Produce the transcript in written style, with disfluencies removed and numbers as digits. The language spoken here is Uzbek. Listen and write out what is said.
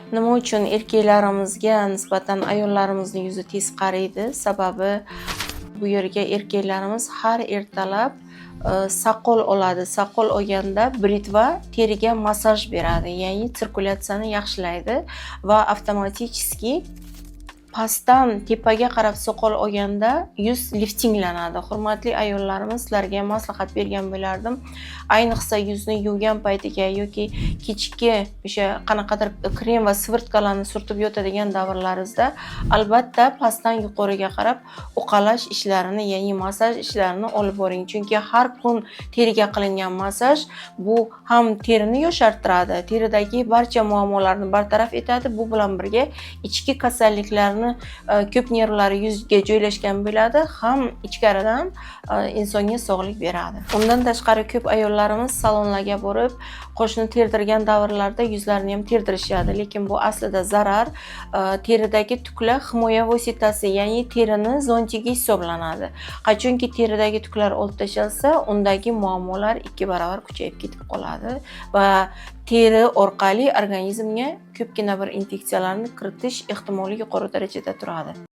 Nima uchun erkaklarimizga nisbatan ayollarimizni yuzi tez qariydi? Sababi bu yerga erkaklarimiz har ertalab saqol oladi. Saqol olganda britva teriga massaj beradi, ya'ni sirkulyatsiyani yaxshilaydi va avtomatiski pastdan tepaga qarab soqol olganda yuz liftinglanadi. Hurmatli ayollarimiz, sizlarga maslahat bergan bo'lardim. Ayniqsa yuzni yuvgan paytiga yoki kechki o'sha qanaqadir krem va svirtkalarni surtib yotadigan davrlaringizda albatta pastdan yuqoriga qarab uqalash ishlarini, ya'ni massaj ishlarini olib boring. Chunki har kun teriga qilingan massaj bu ham terini yoshartiradi, teridagi barcha muammolarni bartaraf etadi. Bu bilan birga ichki kasalliklarni ko'p nervlari yuzga joylashgan bo'ladi, ham ichkaridan insonga sog'lik beradi. Undan tashqari ko'p ayollarimiz salonlarga borib, qoshni terdirgan davrlarda yuzlarini ham terdirishadi, lekin bu aslida zarar. Teridagi tuklar himoya vositasi, ya'ni terini zontigi hisoblanadi. Qachonki teridagi tuklar olib tashalsa, undagi muammolar 2 baravar kuchayib ketib qoladi va teri orqali organizmga ko'pgina bir infeksiyalarni kiritish ehtimoli yuqori darajada turadi.